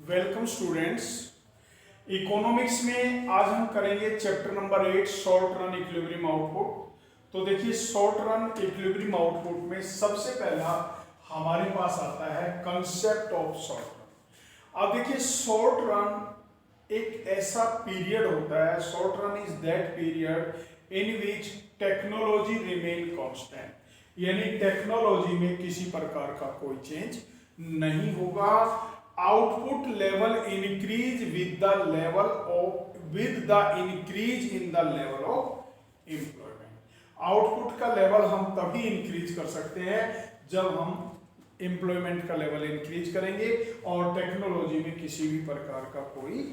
Welcome students. Economics में आज हम करेंगे chapter number 8 short run equilibrium output. तो देखिए शॉर्ट रन इक्विलिब्रियम आउटपुट में सबसे पहला हमारे पास आता है कंसेप्ट ऑफ शॉर्ट रन। अब देखिए शॉर्ट रन एक ऐसा पीरियड होता है, short run is that period in which technology remain constant, यानी टेक्नोलॉजी में किसी प्रकार का कोई चेंज नहीं होगा। Output level increase with the increase in the level of employment. Output का लेवल हम तभी इंक्रीज कर सकते हैं जब हम एम्प्लॉयमेंट का लेवल इंक्रीज करेंगे और टेक्नोलॉजी में किसी भी प्रकार का कोई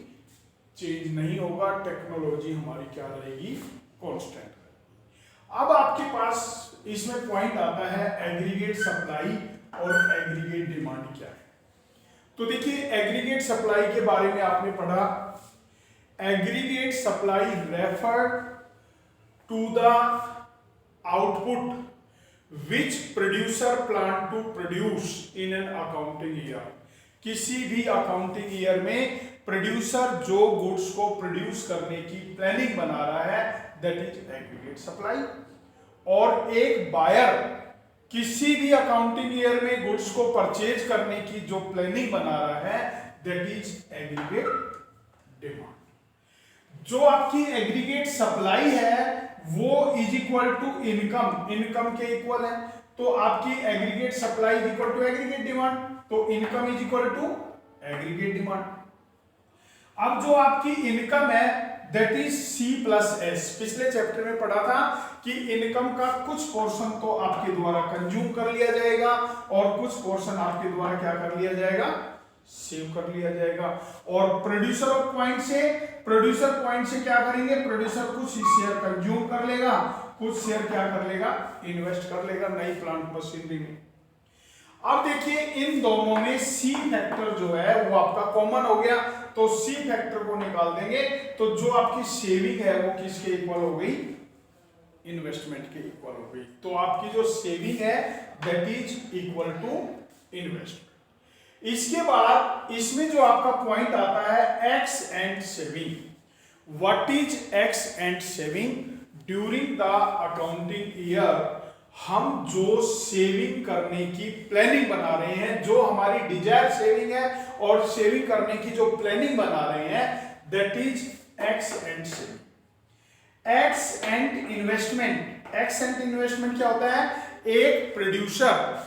चेंज नहीं होगा। टेक्नोलॉजी हमारी क्या रहेगी, कांस्टेंट। अब आपके पास इसमें पॉइंट आता है एग्रीगेट सप्लाई और एग्रीगेट डिमांड क्या है। तो देखिए एग्रीगेट सप्लाई के बारे में आपने पढ़ा। Aggregate supply refer to the output which producer plan to produce in an accounting year. किसी भी अकाउंटिंग ईयर में प्रोड्यूसर जो गुड्स को प्रोड्यूस करने की प्लानिंग बना रहा है, दैट इज एग्रीगेट सप्लाई। और एक बायर किसी भी अकाउंटिंग ईयर में गुड्स को परचेज करने की जो प्लानिंग बना रहा है, दैट इज एग्रीगेट डिमांड। जो आपकी एग्रीगेट सप्लाई है वो is equal to income, income के इक्वल है। तो आपकी aggregate supply is equal to aggregate demand, तो income is equal to aggregate demand. अब जो आपकी इनकम है that is C plus S। पिछले चैप्टर में पढ़ा था कि इनकम का कुछ पोर्शन तो आपके द्वारा कंज्यूम कर लिया जाएगा और कुछ पोर्शन आपके द्वारा क्या कर लिया जाएगा, सेव कर लिया जाएगा। और प्रोड्यूसर पॉइंट से क्या करेंगे, प्रोड्यूसर कुछ शेयर कंज्यूम कर लेगा, कुछ शेयर क्या कर लेगा, इन्वेस्ट कर लेगा नई प्लांट मशीनरी में। अब देखिए इन दोनों में C फैक्टर जो है वो आपका कॉमन हो गया, तो C फैक्टर को निकाल देंगे तो जो आपकी सेविंग है वो किसके इक्वल हो गई, इन्वेस्टमेंट के इक्वल हो गई। तो आपकी जो सेविंग है that is equal to investment. इसके बाद इसमें जो आपका पॉइंट आता है ex ante saving. What is ex ante saving? During the accounting year हम जो सेविंग करने की प्लानिंग बना रहे हैं, जो हमारी डिजायर सेविंग है और सेविंग करने की जो प्लानिंग बना रहे हैं, that is ex ante saving. Ex ante investment, ex ante investment क्या होता है, एक producer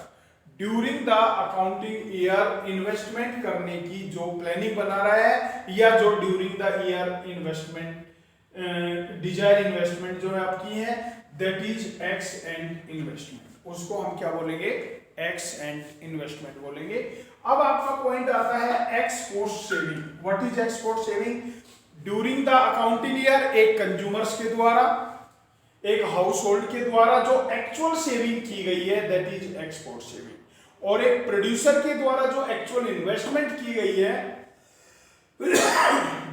during the accounting year investment करने की जो प्लानिंग बना रहा है या जो during the year investment Dzire investment जो है आपकी है, that is ex ante investment. उसको हम क्या बोलेंगे, एक्स एंड इन्वेस्टमेंट बोलेंगे। अब आपका पॉइंट आता है export saving. What is export saving? During the accounting year एक कंज्यूमर्स के द्वारा, एक हाउस होल्ड के द्वारा जो एक्चुअल सेविंग की गई है, दैट इज एक्सपोर्ट सेविंग। और एक प्रोड्यूसर के द्वारा जो एक्चुअल इन्वेस्टमेंट की गई है,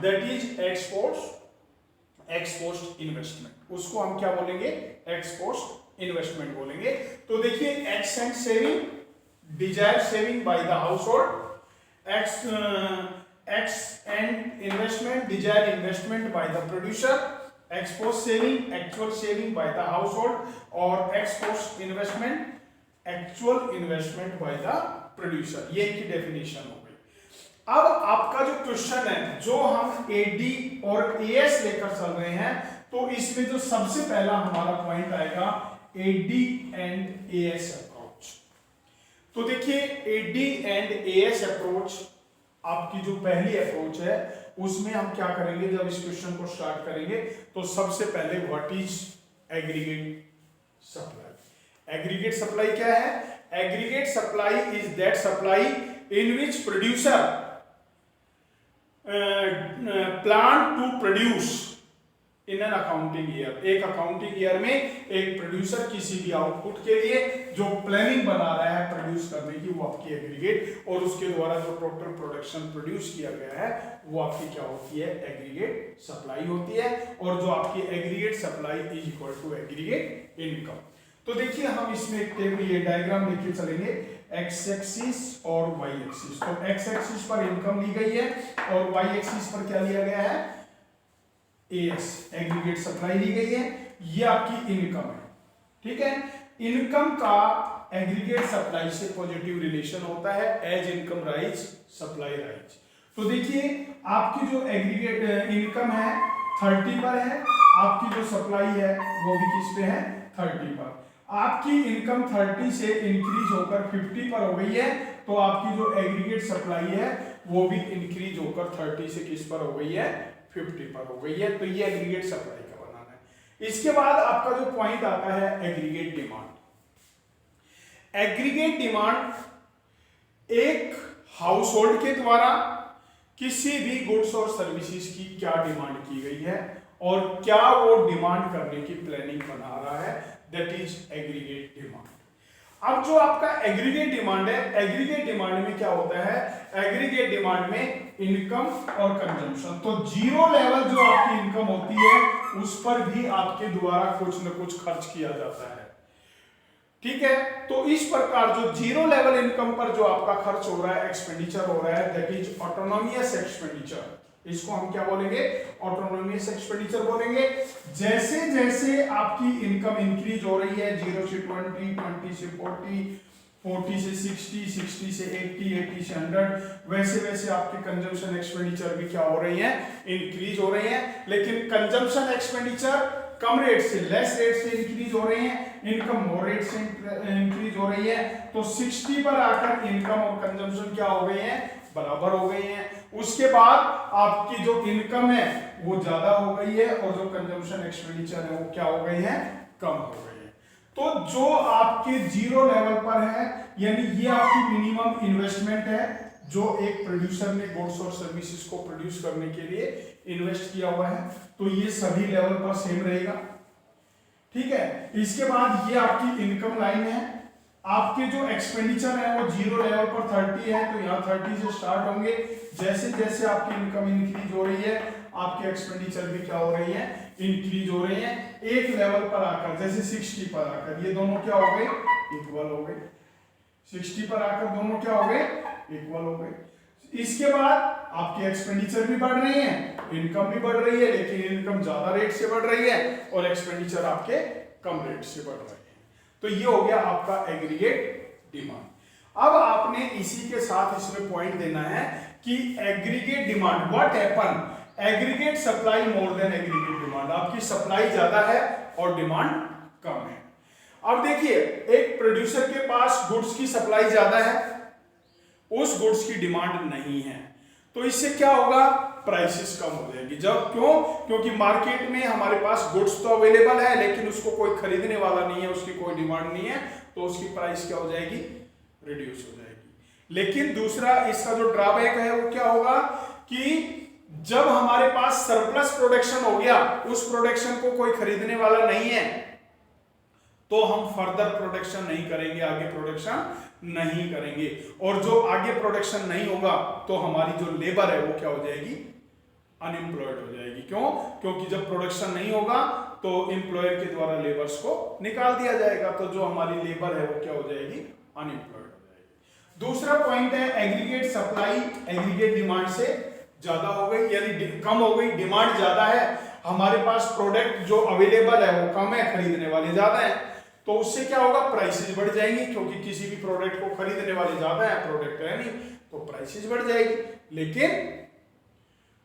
दैट इज एक्सपोर्ट इन्वेस्टमेंट। उसको हम क्या बोलेंगे, एक्सपोर्ट इन्वेस्टमेंट बोलेंगे। तो देखिए ex ante saving, desired saving by the household, ex ante investment, Dzire investment by the producer, ex post saving, actual saving by the household, और ex post investment, actual investment by the producer. ये इनकी definition हो गई। अब आपका जो question है, जो हम एडी और एएस लेकर चल रहे हैं, तो इसमें जो सबसे पहला हमारा पॉइंट आएगा एडी एंड एएस अप्रोच। तो देखिए एडी एंड एएस अप्रोच आपकी जो पहली अप्रोच है, उसमें हम क्या करेंगे, जब इस क्वेश्चन को स्टार्ट करेंगे तो सबसे पहले what is aggregate supply. Aggregate supply क्या है? Aggregate supply is that supply in which producer plan to produce in an accounting year. एक अकाउंटिंग ईयर में एक प्रोड्यूसर किसी भी आउटपुट के लिए जो प्लानिंग बना रहा है प्रोड्यूस करने की, वो आपकी एग्रीगेट, और उसके द्वारा जो टोटल प्रोडक्शन प्रोड्यूस किया गया है वो आपकी क्या होती है, एग्रीगेट सप्लाई होती है। और जो आपकी aggregate supply is equal to aggregate income. तो देखिए हम इसमें एक टेबल, ये डायग्राम लेके चलेंगे। एक्स एक्सिस और वाई एक्सिस। तो एक्स एक्सिस पर इनकम ली गई है और वाई एक्सिस पर क्या लिया गया है, एएस एग्रीगेट सप्लाई ली गई है। ये आपकी इनकम है, ठीक है। इनकम का एग्रीगेट सप्लाई से पॉजिटिव रिलेशन होता है, as income rise supply rise. तो देखिए आपकी जो एग्रीगेट इनकम है 30 पर है, आपकी जो सप्लाई है वो भी किस पे है, 30 पर। आपकी इनकम 30 से इंक्रीज होकर 50 पर हो गई है, तो आपकी जो एग्रीगेट सप्लाई है वो भी इंक्रीज होकर 30 से किस पर हो गई है, 50 पर हो गई है। तो ये एग्रीगेट सप्लाई का बनाना है। इसके बाद आपका जो पॉइंट आता है एग्रीगेट डिमांड। एग्रीगेट डिमांड एक हाउस होल्ड के द्वारा किसी भी गुड्स और सर्विसेज की क्या डिमांड की गई है और क्या वो डिमांड करने की प्लानिंग बना रहा है, दैट इज एग्रीगेट डिमांड। अब जो आपका एग्रीगेट डिमांड है, एग्रीगेट डिमांड में क्या होता है, एग्रीगेट डिमांड में इनकम और कंजम्पशन, तो जीरो लेवल जो आपकी इनकम होती है उस पर भी आपके द्वारा कुछ न कुछ खर्च किया जाता है, ठीक है। तो इस प्रकार जो जीरो लेवल इनकम पर जो आपका खर्च हो रहा है, एक्सपेंडिचर हो रहा है, दैट इज ऑटोनोमियस एक्सपेंडिचर। इसको हम क्या बोलेंगे, ऑटोनोमियस एक्सपेंडिचर बोलेंगे। जैसे जैसे आपकी इनकम इंक्रीज हो रही है 0 से 20, 20 से 40, 40 से 60, 60 से 80, 80 से 100, वैसे वैसे आपके कंजम्पशन एक्सपेंडिचर भी क्या हो रही है, इंक्रीज हो रही है। लेकिन कंजम्पशन एक्सपेंडिचर कम रेट से, लेस रेट से इंक्रीज हो रही है, इनकम मोर रेट से इंक्रीज हो रही है। तो 60 पर आकर इनकम और कंजम्पशन क्या हो गई है, बराबर हो गई है। उसके बाद आपकी जो इनकम है वो ज्यादा हो गई है और जो कंजम्पशन एक्सपेंडिचर है वो क्या हो गई है, कम हो गई है। तो जो आपके जीरो लेवल पर है, यानी ये आपकी मिनिमम इन्वेस्टमेंट है जो एक प्रोड्यूसर ने गुड्स और सर्विसेज को प्रोड्यूस करने के लिए इन्वेस्ट किया हुआ है, तो ये सभी लेवल पर सेम रहेगा, ठीक है। इसके बाद ये आपकी इनकम लाइन है। आपके जो एक्सपेंडिचर है वो जीरो लेवल पर 30 है, तो यहाँ 30 से स्टार्ट होंगे। जैसे जैसे आपकी इनकम इंक्रीज हो रही है, आपके एक्सपेंडिचर भी क्या हो रही है, इंक्रीज हो रही है। एक लेवल पर आकर जैसे 60 पर आकर ये दोनों क्या हो गए, इक्वल हो गए। 60 पर आकर दोनों क्या हो गए, इक्वल हो गए। इसके बाद आपके एक्सपेंडिचर भी बढ़ रही है, इनकम भी बढ़ रही है, लेकिन इनकम ज्यादा रेट से बढ़ रही है और एक्सपेंडिचर आपके कम रेट से बढ़ रहे हैं। तो ये हो गया आपका एग्रीगेट डिमांड। अब आपने इसी के साथ इसमें पॉइंट देना है कि aggregate demand, what happen, aggregate supply more than aggregate demand. आपकी सप्लाई ज्यादा है और डिमांड कम है। अब देखिए एक प्रोड्यूसर के पास गुड्स की सप्लाई ज्यादा है, उस गुड्स की डिमांड नहीं है, तो इससे क्या होगा, प्राइसेस कम हो जाएगी। जब क्यों, क्योंकि मार्केट में हमारे पास गुड्स तो अवेलेबल है लेकिन उसको कोई खरीदने वाला नहीं है, उसकी कोई डिमांड नहीं है, तो उसकी प्राइस क्या हो जाएगी, रिड्यूस हो जाएगी। लेकिन दूसरा इसका जो ड्रॉबैक है वो क्या होगा कि जब हमारे पास सरप्लस प्रोडक्शन हो गया, उस प्रोडक्शन को कोई खरीदने वाला नहीं है, तो हम फर्दर प्रोडक्शन नहीं करेंगे, आगे प्रोडक्शन नहीं करेंगे। और जो आगे प्रोडक्शन नहीं होगा तो हमारी जो लेबर है वो क्या हो जाएगी, अनएम्प्लॉयड हो जाएगी। क्यों, क्योंकि जब प्रोडक्शन नहीं होगा तो एम्प्लॉयर के द्वारा लेबर्स को निकाल दिया जाएगा, तो जो हमारी लेबर है वो क्या हो जाएगी, अनएम्प्लॉयड हो जाएगी। दूसरा पॉइंट है एग्रीगेट सप्लाई एग्रीगेट डिमांड से ज्यादा हो गई, यानी कम हो गई, डिमांड ज्यादा है, हमारे पास प्रोडक्ट जो अवेलेबल है वो कम है, खरीदने वाले ज्यादा है, तो उससे क्या होगा, प्राइसेस बढ़ जाएंगी, क्योंकि किसी भी प्रोडक्ट को खरीदने वाले ज्यादा है, प्रोडक्ट है नहीं, तो प्राइसेस बढ़ जाएगी। लेकिन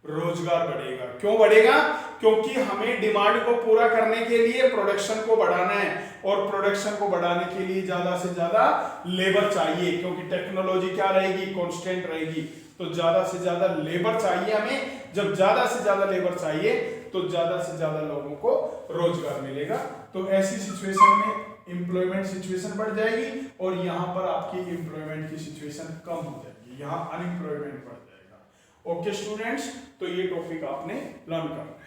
रोजगार बढ़ेगा। क्यों बढ़ेगा, क्योंकि हमें डिमांड को पूरा करने के लिए प्रोडक्शन को बढ़ाना है, और प्रोडक्शन को बढ़ाने के लिए ज्यादा से ज्यादा लेबर चाहिए, क्योंकि टेक्नोलॉजी क्या रहेगी, कांस्टेंट रहेगी, तो ज्यादा से ज्यादा लेबर चाहिए हमें। जब ज्यादा से ज्यादा लेबर चाहिए तो ज्यादा से ज्यादा लोगों को रोजगार मिलेगा। तो ऐसी सिचुएशन में एम्प्लॉयमेंट सिचुएशन बढ़ जाएगी और यहाँ पर आपकी एम्प्लॉयमेंट की सिचुएशन कम हो जाएगी, यहाँ अनएम्प्लॉयमेंट बढ़ जाएगा। ओके स्टूडेंट्स, तो ये टॉपिक आपने लर्न करना है।